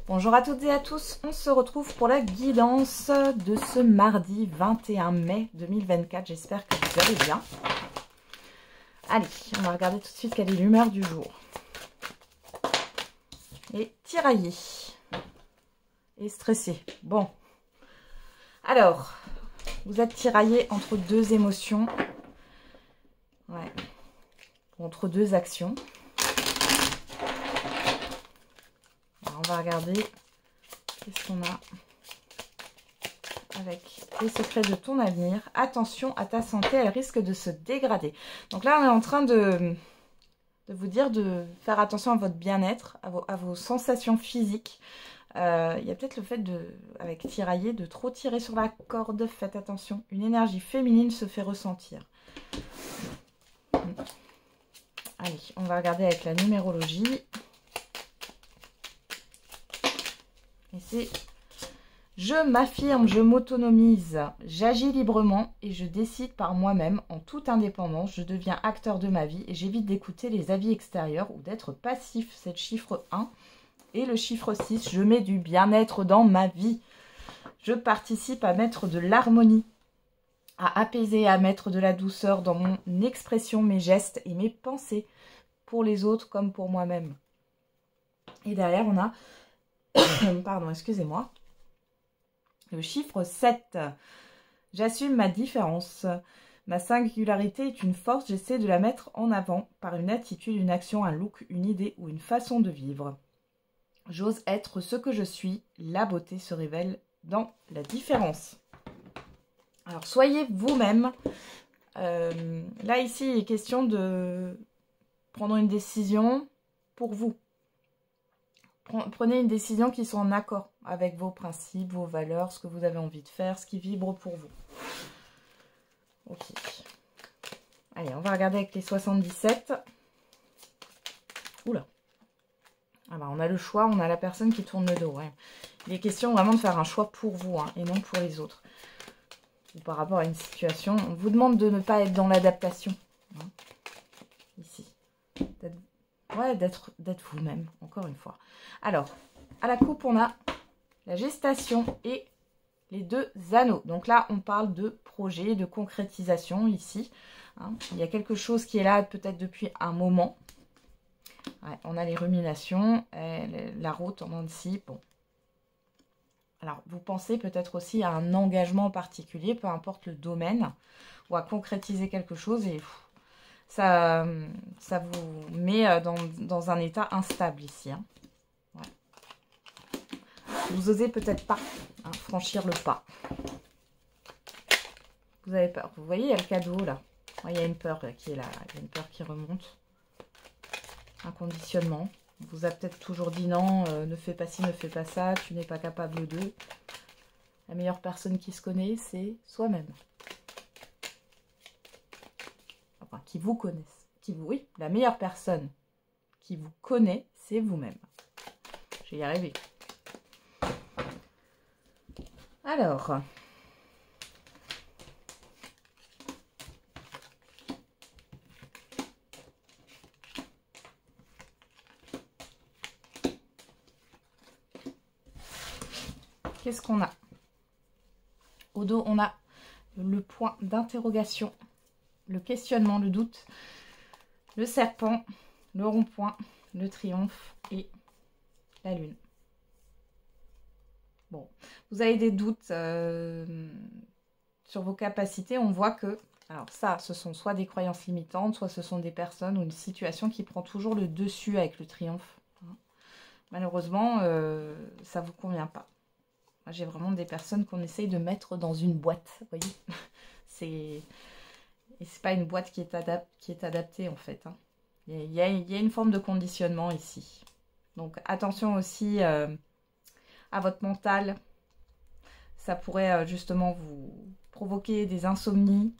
Bonjour à toutes et à tous, on se retrouve pour la guidance de ce mardi 21 mai 2024. J'espère que vous allez bien. Allez, on va regarder tout de suite quelle est l'humeur du jour. Et tiraillé. Et stressé. Bon. Alors, vous êtes tiraillé entre deux émotions. Ouais. Entre deux actions. Alors, on va regarder qu'est-ce qu'on a avec les secrets de ton avenir. Attention à ta santé, elle risque de se dégrader. Donc là, on est en train de vous dire de faire attention à votre bien-être, à vos sensations physiques. Il y a peut-être le fait avec tirailler, de trop tirer sur la corde. Faites attention. Une énergie féminine se fait ressentir. Allez, on va regarder avec la numérologie. Et c'est « Je m'affirme, je m'autonomise, j'agis librement et je décide par moi-même en toute indépendance. Je deviens acteur de ma vie et j'évite d'écouter les avis extérieurs ou d'être passif. » C'est le chiffre 1. Et le chiffre 6, « Je mets du bien-être dans ma vie. Je participe à mettre de l'harmonie, à apaiser, à mettre de la douceur dans mon expression, mes gestes et mes pensées, pour les autres comme pour moi-même. » Et derrière, on a... Pardon, excusez-moi. Le chiffre 7. J'assume ma différence. Ma singularité est une force, j'essaie de la mettre en avant par une attitude, une action, un look, une idée ou une façon de vivre. J'ose être ce que je suis. La beauté se révèle dans la différence. Alors, soyez vous-même. Là, ici, il est question de prendre une décision pour vous. Prenez une décision qui soit en accord avec vos principes, vos valeurs, ce que vous avez envie de faire, ce qui vibre pour vous. Ok. Allez, on va regarder avec les 77. Oula. Ah bah, on a le choix, on a la personne qui tourne le dos. Ouais. Il est question vraiment de faire un choix pour vous, hein, et non pour les autres. Ou par rapport à une situation. On vous demande de ne pas être dans l'adaptation. Hein, ici. Ouais, d'être vous-même, encore une fois. Alors, à la coupe, on a la gestation et les deux anneaux. Donc là, on parle de projet, de concrétisation ici. Hein. Il y a quelque chose qui est là peut-être depuis un moment. Ouais, on a les ruminations, la route en dessous. Bon. Alors, vous pensez peut-être aussi à un engagement particulier, peu importe le domaine, ou à concrétiser quelque chose et... Ça vous met dans un état instable ici. Hein. Ouais. Vous osez peut-être pas franchir le pas. Vous avez peur. Vous voyez, il y a le cadeau là. Ouais, il y a une peur qui est là. Il y a une peur qui remonte. Un conditionnement. On vous a peut-être toujours dit non, ne fais pas ci, ne fais pas ça, tu n'es pas capable de. La meilleure personne qui se connaît, c'est soi-même. Enfin, qui vous connaissent. Oui, la meilleure personne qui vous connaît, c'est vous-même. Je vais y arriver. Alors, qu'est-ce qu'on a? Au dos, on a le point d'interrogation, le questionnement, le doute, le serpent, le rond-point, le triomphe et la lune. Bon, vous avez des doutes sur vos capacités. On voit que, alors ça, ce sont soit des croyances limitantes, soit ce sont des personnes ou une situation qui prend toujours le dessus avec le triomphe. Malheureusement, ça ne vous convient pas. Moi, j'ai vraiment des personnes qu'on essaye de mettre dans une boîte, vous voyez. Et c'est pas une boîte qui est adaptée en fait. Hein. Il y a une forme de conditionnement ici. Donc attention aussi à votre mental. Ça pourrait justement vous provoquer des insomnies.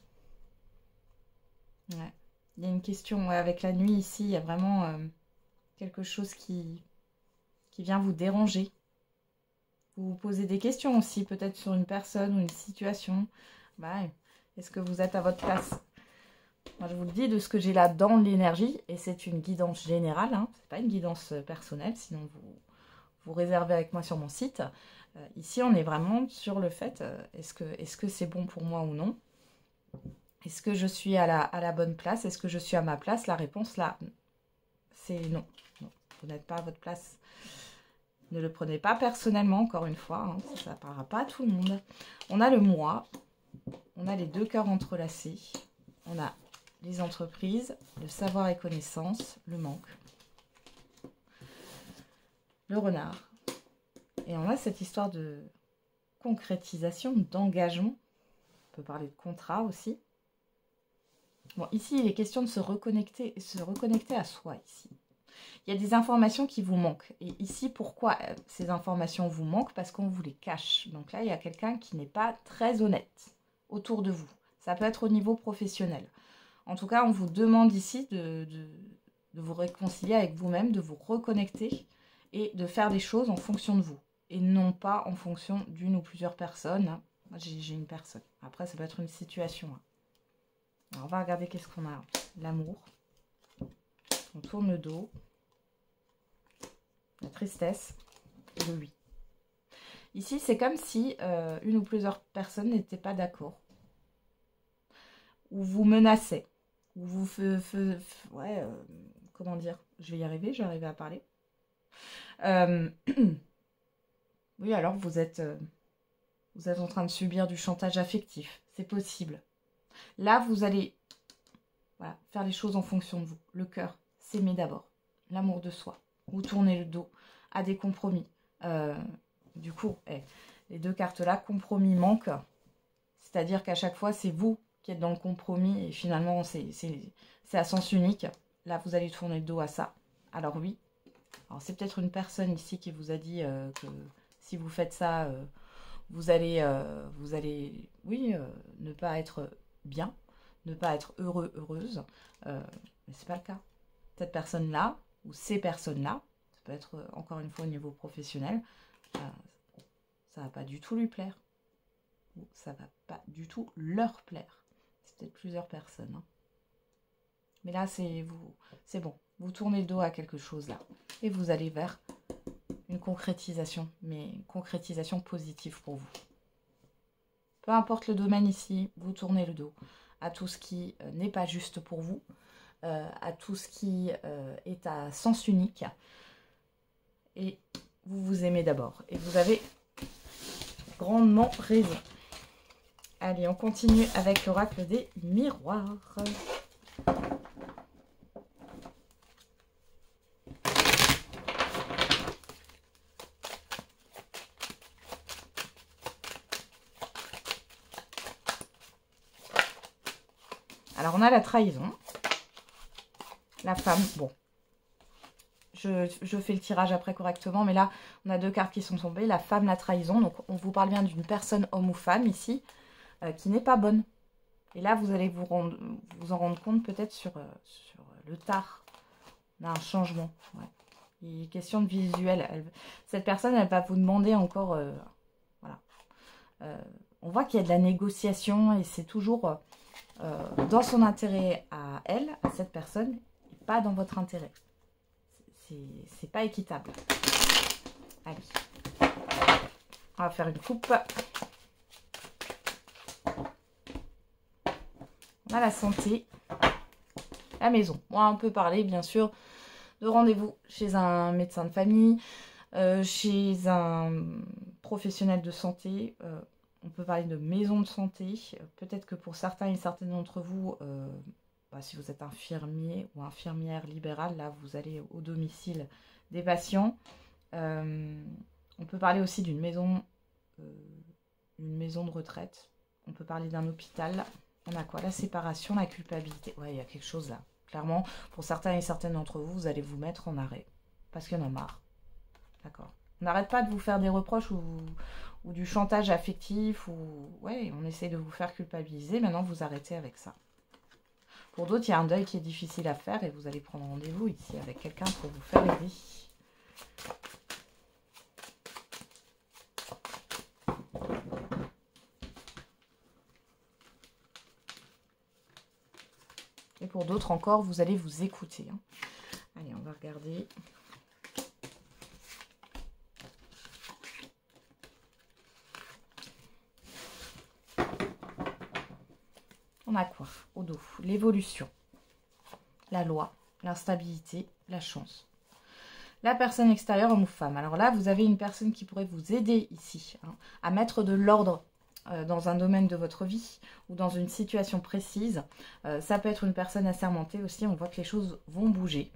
Ouais. Il y a une question avec la nuit ici. Il y a vraiment quelque chose qui vient vous déranger. Vous vous posez des questions aussi, peut-être sur une personne ou une situation. Bah, est-ce que vous êtes à votre place? Moi, je vous le dis de ce que j'ai là dans l'énergie, et c'est une guidance générale, hein, c'est pas une guidance personnelle, sinon vous réservez avec moi sur mon site. Ici, on est vraiment sur le fait, est-ce que c'est bon pour moi ou non? Est-ce que je suis à la bonne place? Est-ce que je suis à ma place? La réponse là, c'est non. Non, vous n'êtes pas à votre place. Ne le prenez pas personnellement, encore une fois. Hein, ça ne parlera pas à tout le monde. On a le moi. On a les deux cœurs entrelacés. On a les entreprises, le savoir et connaissance, le manque. Le renard. Et on a cette histoire de concrétisation, d'engagement. On peut parler de contrat aussi. Bon, ici, il est question de se reconnecter à soi, ici. Il y a des informations qui vous manquent. Et ici, pourquoi ces informations vous manquent? Parce qu'on vous les cache. Donc là, il y a quelqu'un qui n'est pas très honnête autour de vous. Ça peut être au niveau professionnel. En tout cas, on vous demande ici de vous réconcilier avec vous-même, de vous reconnecter et de faire des choses en fonction de vous. Et non pas en fonction d'une ou plusieurs personnes. Moi, j'ai une personne. Après, ça peut être une situation. Alors, on va regarder qu'est-ce qu'on a. L'amour. On tourne le dos. La tristesse et le oui. Ici, c'est comme si une ou plusieurs personnes n'étaient pas d'accord. Ou vous menaçaient. Ou vous comment dire? Je vais y arriver, je vais arriver à parler. Oui, alors vous êtes en train de subir du chantage affectif. C'est possible. Là, vous allez faire les choses en fonction de vous. Le cœur, s'aimer d'abord. L'amour de soi. Vous tournez le dos à des compromis. Du coup, les deux cartes-là, compromis manque. C'est-à-dire qu'à chaque fois, c'est vous qui êtes dans le compromis. Et finalement, c'est à sens unique. Là, vous allez tourner le dos à ça. Alors oui. Alors c'est peut-être une personne ici qui vous a dit que si vous faites ça, vous allez oui, ne pas être bien, ne pas être heureux, heureuse. Mais c'est pas le cas. Cette personne-là, ou ces personnes-là, ça peut être encore une fois au niveau professionnel, ça va pas du tout lui plaire. Ou ça va pas du tout leur plaire. C'est peut-être plusieurs personnes. Hein. Mais là, c'est bon. Vous tournez le dos à quelque chose là. Et vous allez vers une concrétisation. Mais une concrétisation positive pour vous. Peu importe le domaine ici, vous tournez le dos à tout ce qui n'est pas juste pour vous. À tout ce qui est à sens unique. Et vous vous aimez d'abord. Et vous avez grandement raison. Allez, on continue avec l'oracle des miroirs. Alors, on a la trahison. La femme, bon. Je fais le tirage après correctement, mais là, on a deux cartes qui sont tombées. La femme, la trahison. Donc, on vous parle bien d'une personne, homme ou femme, ici, qui n'est pas bonne. Et là, vous allez vous en rendre compte peut-être sur le tard. On a un changement. Ouais. Il est question de visuel. Cette personne, elle va vous demander encore... voilà. On voit qu'il y a de la négociation et c'est toujours dans son intérêt à elle, à cette personne, et pas dans votre intérêt. C'est pas équitable. Allez. On va faire une coupe. On a la santé. La maison. Moi, on peut parler, bien sûr, de rendez-vous chez un médecin de famille, chez un professionnel de santé. On peut parler de maison de santé. Peut-être que pour certains et certaines d'entre vous... si vous êtes infirmier ou infirmière libérale, là, vous allez au domicile des patients. On peut parler aussi d'une maison de retraite. On peut parler d'un hôpital. On a quoi? La séparation, la culpabilité. Ouais, il y a quelque chose là. Clairement, pour certains et certaines d'entre vous, vous allez vous mettre en arrêt. Parce qu'il y en a marre. D'accord. On n'arrête pas de vous faire des reproches ou du chantage affectif. Ouais, on essaie de vous faire culpabiliser. Maintenant, vous arrêtez avec ça. Pour d'autres, il y a un deuil qui est difficile à faire et vous allez prendre rendez-vous ici avec quelqu'un pour vous faire aider. Et pour d'autres encore, vous allez vous écouter. Hein. Allez, on va regarder. On a quoi au dos? L'évolution, la loi, l'instabilité, la chance. La personne extérieure, homme ou femme. Alors là, vous avez une personne qui pourrait vous aider ici à mettre de l'ordre dans un domaine de votre vie ou dans une situation précise. Ça peut être une personne assermentée aussi, on voit que les choses vont bouger.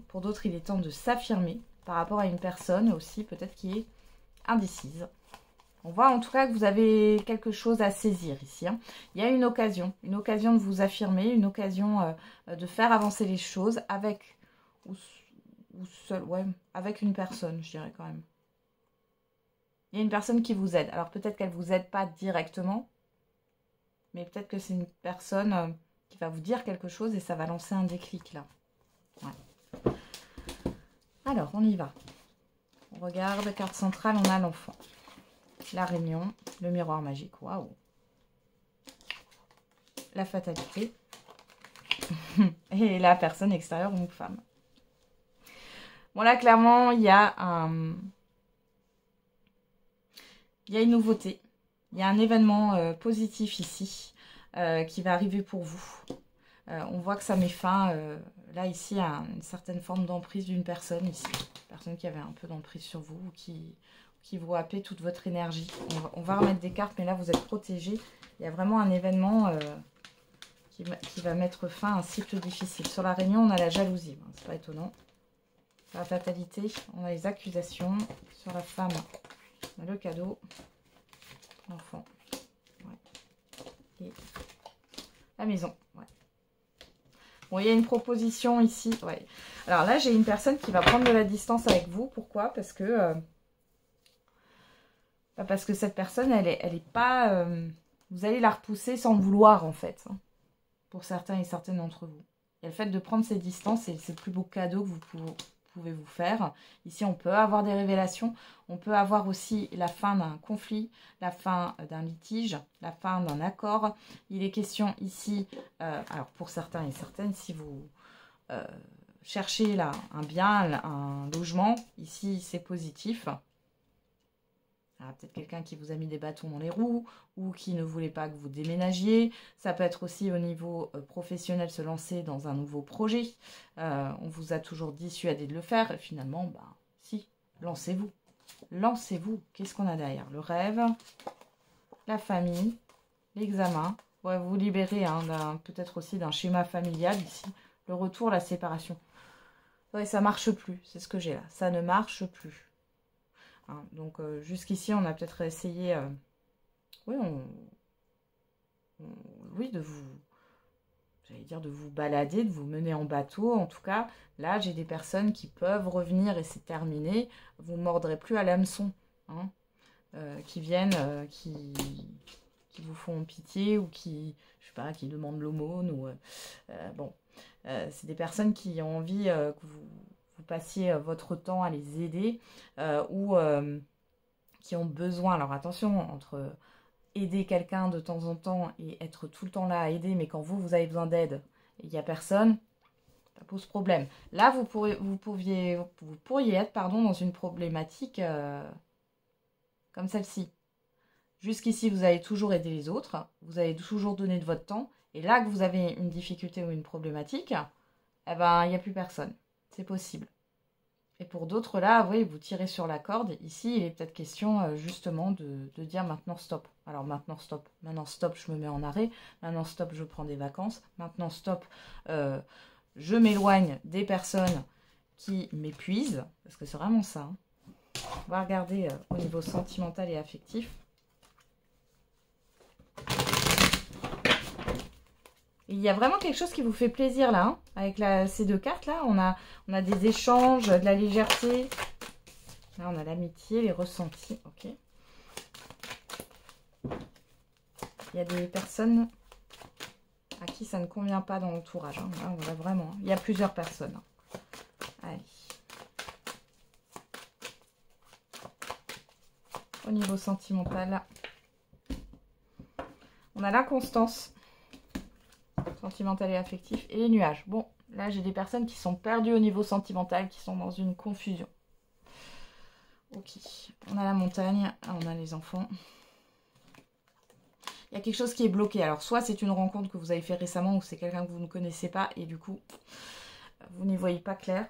Pour d'autres, il est temps de s'affirmer par rapport à une personne aussi, peut-être qui est indécise. On voit en tout cas que vous avez quelque chose à saisir ici. Il y a une occasion de vous affirmer, une occasion de faire avancer les choses avec ou seul, ouais, avec une personne, je dirais quand même. Il y a une personne qui vous aide. Alors peut-être qu'elle ne vous aide pas directement, mais peut-être que c'est une personne qui va vous dire quelque chose et ça va lancer un déclic là. Ouais. Alors, on y va. On regarde, carte centrale, on a l'enfant. La réunion, le miroir magique, waouh. La fatalité. Et la personne extérieure ou femme. Bon là, clairement, il y a une nouveauté. Il y a un événement positif ici qui va arriver pour vous. On voit que ça met fin, là, ici, à une certaine forme d'emprise d'une personne ici. Une personne qui avait un peu d'emprise sur vous ou qui vous happait toute votre énergie. On va remettre des cartes, mais là, vous êtes protégés. Il y a vraiment un événement qui va mettre fin à un cycle difficile. Sur la réunion, on a la jalousie. Hein, c'est pas étonnant. Sur la fatalité, on a les accusations. Sur la femme, on a le cadeau. L'enfant. Ouais. Et la maison. Ouais. Bon, il y a une proposition ici. Ouais. Alors là, j'ai une personne qui va prendre de la distance avec vous. Pourquoi? Parce que cette personne, elle est pas... vous allez la repousser sans le vouloir, en fait. Hein, pour certains et certaines d'entre vous. Et le fait de prendre ces distances, c'est le plus beau cadeau que vous pouvez vous faire. Ici, on peut avoir des révélations. On peut avoir aussi la fin d'un conflit, la fin d'un litige, la fin d'un accord. Il est question ici, alors pour certains et certaines, si vous cherchez là un bien, un logement, ici c'est positif. Peut-être quelqu'un qui vous a mis des bâtons dans les roues ou qui ne voulait pas que vous déménagiez. Ça peut être aussi au niveau professionnel, se lancer dans un nouveau projet. On vous a toujours dissuadé de le faire. Et finalement, bah, si, lancez-vous. Lancez-vous. Qu'est-ce qu'on a derrière? Le rêve, la famille, l'examen. Ouais, vous vous libérez peut-être aussi d'un schéma familial ici. Le retour, la séparation. Ouais, ça marche plus. C'est ce que j'ai là. Ça ne marche plus. Hein, donc jusqu'ici, on a peut-être essayé, oui, oui, de vous, j'allais dire de vous balader, de vous mener en bateau. En tout cas, là, j'ai des personnes qui peuvent revenir et c'est terminé. Vous ne mordrez plus à l'hameçon, hein, qui viennent, qui vous font pitié ou qui, je sais pas, qui demandent l'aumône ou bon, c'est des personnes qui ont envie que vous passiez votre temps à les aider ou qui ont besoin. Alors attention, entre aider quelqu'un de temps en temps et être tout le temps là à aider, mais quand vous avez besoin d'aide et il n'y a personne, ça pose problème. Là, vous pourriez être dans une problématique comme celle-ci. Jusqu'ici, vous avez toujours aidé les autres, vous avez toujours donné de votre temps, et là que vous avez une difficulté ou une problématique, eh ben, il n'y a plus personne. C'est possible. Et pour d'autres, là, oui, vous tirez sur la corde. Ici, il est peut-être question, justement, de dire maintenant stop. Alors maintenant stop. Maintenant stop, je me mets en arrêt. Maintenant stop, je prends des vacances. Maintenant stop, je m'éloigne des personnes qui m'épuisent. Parce que c'est vraiment ça. Hein. On va regarder au niveau sentimental et affectif. Il y a vraiment quelque chose qui vous fait plaisir là, hein, avec ces deux cartes là. On a des échanges, de la légèreté. Là, on a l'amitié, les ressentis. Ok. Il y a des personnes à qui ça ne convient pas dans l'entourage. Hein. Là, on voit vraiment. Il y a plusieurs personnes. Hein. Allez. Au niveau sentimental, on a l'inconstance. Sentimental et affectif et les nuages. Bon, là j'ai des personnes qui sont perdues au niveau sentimental, qui sont dans une confusion. Ok, on a la montagne, on a les enfants. Il y a quelque chose qui est bloqué. Alors, soit c'est une rencontre que vous avez fait récemment ou c'est quelqu'un que vous ne connaissez pas et du coup, vous n'y voyez pas clair.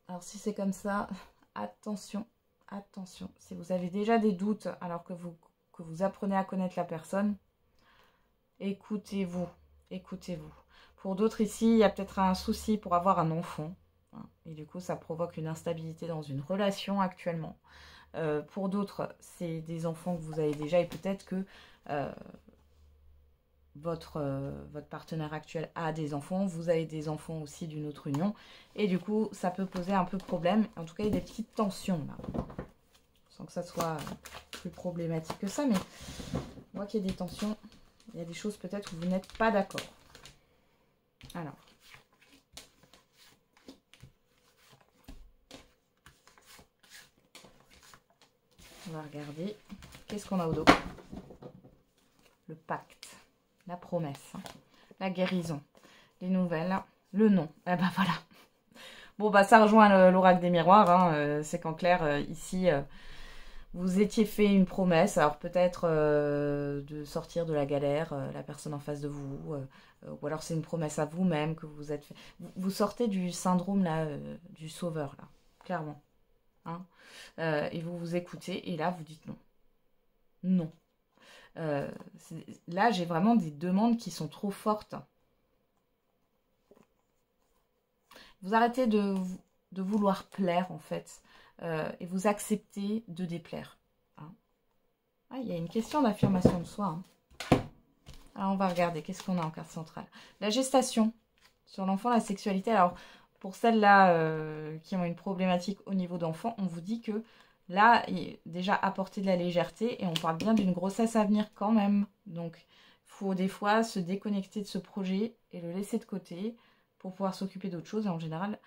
Alors, si c'est comme ça, attention, attention. Si vous avez déjà des doutes alors que vous apprenez à connaître la personne, écoutez-vous, écoutez-vous. Pour d'autres ici, il y a peut-être un souci pour avoir un enfant. Et du coup, ça provoque une instabilité dans une relation actuellement. Pour d'autres, c'est des enfants que vous avez déjà et peut-être que votre partenaire actuel a des enfants. Vous avez des enfants aussi d'une autre union. Et du coup, ça peut poser un peu problème. En tout cas, il y a des petites tensions là. Sans que ça soit plus problématique que ça. Mais moi qu'il y ait des tensions, il y a des choses peut-être où vous n'êtes pas d'accord. Alors. On va regarder. Qu'est-ce qu'on a au dos? Le pacte, la promesse, la guérison, les nouvelles, le nom. Eh ben voilà. Bon, bah ça rejoint l'oracle des miroirs. Hein. C'est qu'en clair, ici, vous étiez fait une promesse. Alors peut-être de sortir de la galère, la personne en face de vous. Ou alors c'est une promesse à vous-même que vous êtes fait. Vous sortez du syndrome là, du sauveur, là, clairement. Hein. Et vous vous écoutez et là vous dites non. Non. Là j'ai vraiment des demandes qui sont trop fortes. Vous arrêtez de vouloir plaire en fait et vous acceptez de déplaire. Hein. Ah, il y a une question d'affirmation de soi. Hein. Alors on va regarder qu'est-ce qu'on a en carte centrale. La gestation sur l'enfant, la sexualité. Alors pour celles-là qui ont une problématique au niveau d'enfant, on vous dit que là, déjà apporter de la légèreté et on parle bien d'une grossesse à venir quand même. Donc, il faut des fois se déconnecter de ce projet et le laisser de côté pour pouvoir s'occuper d'autre chose. Et en général,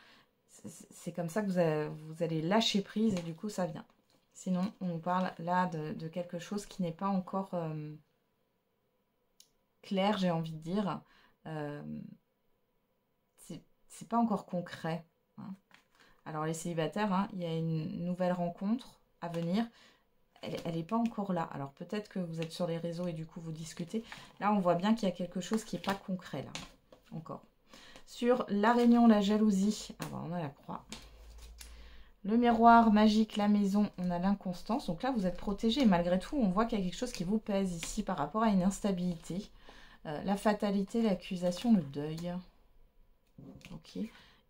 c'est comme ça que vous allez lâcher prise et du coup, ça vient. Sinon, on parle là de quelque chose qui n'est pas encore clair, j'ai envie de dire. C'est pas encore concret. Hein. Alors les célibataires, hein, il y a une nouvelle rencontre à venir. Elle n'est pas encore là. Alors peut-être que vous êtes sur les réseaux et du coup vous discutez. Là on voit bien qu'il y a quelque chose qui n'est pas concret là. Encore. Sur la réunion, la jalousie. Alors on a la croix. Le miroir magique, la maison, on a l'inconstance. Donc là vous êtes protégé. Malgré tout, on voit qu'il y a quelque chose qui vous pèse ici par rapport à une instabilité. La fatalité, l'accusation, le deuil. Ok.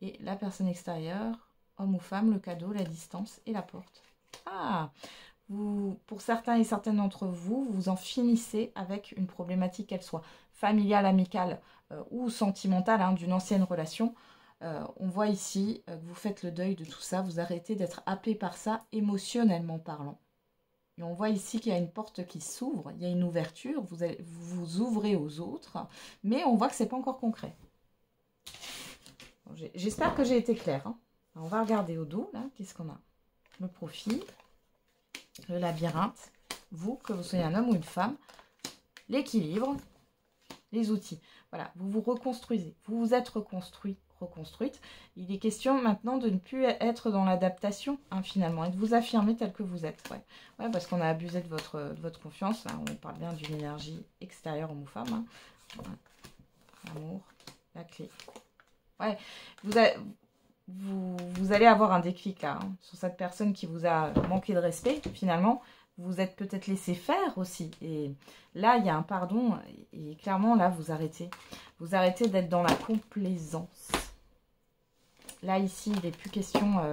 Et la personne extérieure, homme ou femme, le cadeau, la distance et la porte. Ah, pour certains et certaines d'entre vous, vous en finissez avec une problématique, qu'elle soit familiale, amicale ou sentimentale, hein, d'une ancienne relation. On voit ici que vous faites le deuil de tout ça, vous arrêtez d'être happé par ça, émotionnellement parlant. Et on voit ici qu'il y a une porte qui s'ouvre, il y a une ouverture, vous vous ouvrez aux autres, mais on voit que ce n'est pas encore concret. J'espère que j'ai été claire. Hein. On va regarder au dos, là, qu'est-ce qu'on a? Le profil, le labyrinthe, vous, que vous soyez un homme ou une femme, l'équilibre, les outils. Voilà, vous vous reconstruisez, vous vous êtes reconstruite. Il est question maintenant de ne plus être dans l'adaptation, hein, finalement, et de vous affirmer tel que vous êtes. Ouais, parce qu'on a abusé de votre confiance. Hein. On parle bien d'une énergie extérieure homme ou femme. Hein. Voilà. L'amour, la clé. Ouais, vous allez avoir un déclic là, hein, sur cette personne qui vous a manqué de respect, finalement. Vous êtes peut-être laissé faire aussi. Et là, il y a un pardon. Et clairement, là, vous arrêtez. Vous arrêtez d'être dans la complaisance. Là, ici, il n'est plus question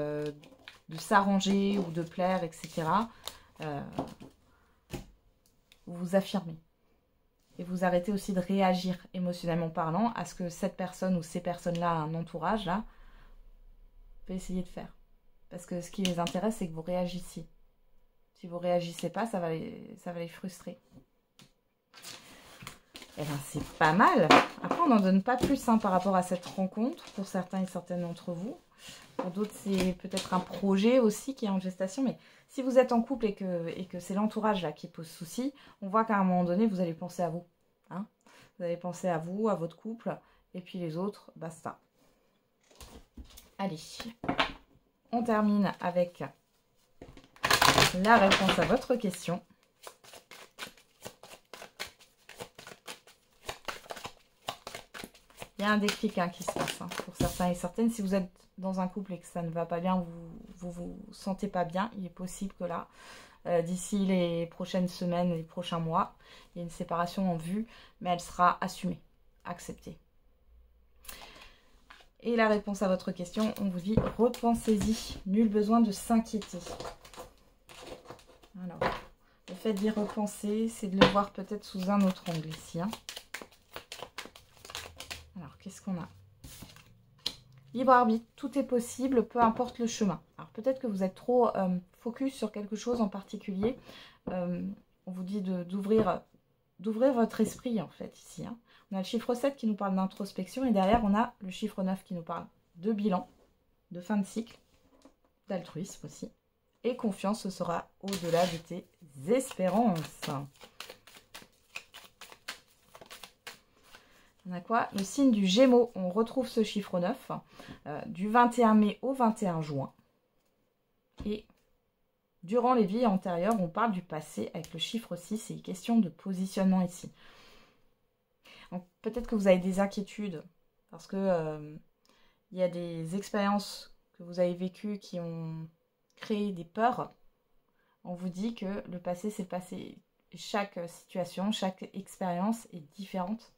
de s'arranger ou de plaire, etc. Vous vous affirmez. Et vous arrêtez aussi de réagir émotionnellement parlant à ce que cette personne ou ces personnes-là, un entourage, là, peut essayer de faire. Parce que ce qui les intéresse, c'est que vous réagissiez. Si vous ne réagissez pas, ça va les frustrer. Eh bien, c'est pas mal. Après, on n'en donne pas plus hein, par rapport à cette rencontre, pour certains et certaines d'entre vous. Pour d'autres, c'est peut-être un projet aussi qui est en gestation. Mais si vous êtes en couple et que c'est l'entourage là qui pose souci, on voit qu'à un moment donné, vous allez penser à vous. Hein, vous allez penser à vous, à votre couple, et puis les autres, basta. Allez, on termine avec la réponse à votre question. Il y a un déclic qui se passe pour certains et certaines. Si vous êtes dans un couple et que ça ne va pas bien, vous sentez pas bien, il est possible que là, d'ici les prochaines semaines, les prochains mois, il y a une séparation en vue, mais elle sera assumée, acceptée. Et la réponse à votre question, on vous dit repensez-y, nul besoin de s'inquiéter. Alors, le fait d'y repenser, c'est de le voir peut-être sous un autre angle ici. Alors, qu'est-ce qu'on a? Libre arbitre, tout est possible, peu importe le chemin. Alors, peut-être que vous êtes trop focus sur quelque chose en particulier. On vous dit d'ouvrir votre esprit, en fait, ici. On a le chiffre 7 qui nous parle d'introspection et derrière, on a le chiffre 9 qui nous parle de bilan, de fin de cycle, d'altruisme aussi. Et confiance, ce sera au-delà de tes espérances. On a quoi? Le signe du Gémeaux. On retrouve ce chiffre 9 du 21 mai au 21 juin. Et durant les vies antérieures, on parle du passé avec le chiffre 6. C'est une question de positionnement ici. Peut-être que vous avez des inquiétudes parce que il y a des expériences que vous avez vécues qui ont créé des peurs. On vous dit que le passé, c'est le passé. Chaque situation, chaque expérience est différente.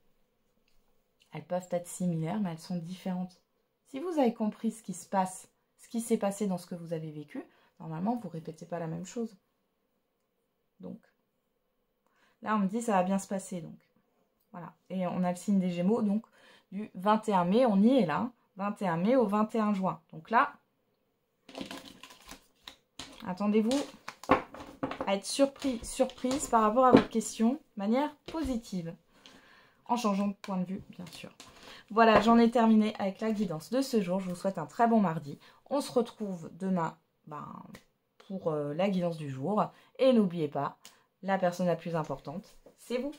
Elles peuvent être similaires, mais elles sont différentes. Si vous avez compris ce qui se passe, ce qui s'est passé dans ce que vous avez vécu, normalement, vous ne répétez pas la même chose. Donc, là, on me dit ça va bien se passer. Donc, voilà. Et on a le signe des Gémeaux, donc du 21 mai, on y est là. 21 mai au 21 juin. Donc là, attendez-vous à être surprise par rapport à votre question de manière positive. En changeant de point de vue, bien sûr. Voilà, j'en ai terminé avec la guidance de ce jour. Je vous souhaite un très bon mardi. On se retrouve demain pour la guidance du jour. Et n'oubliez pas, la personne la plus importante, c'est vous.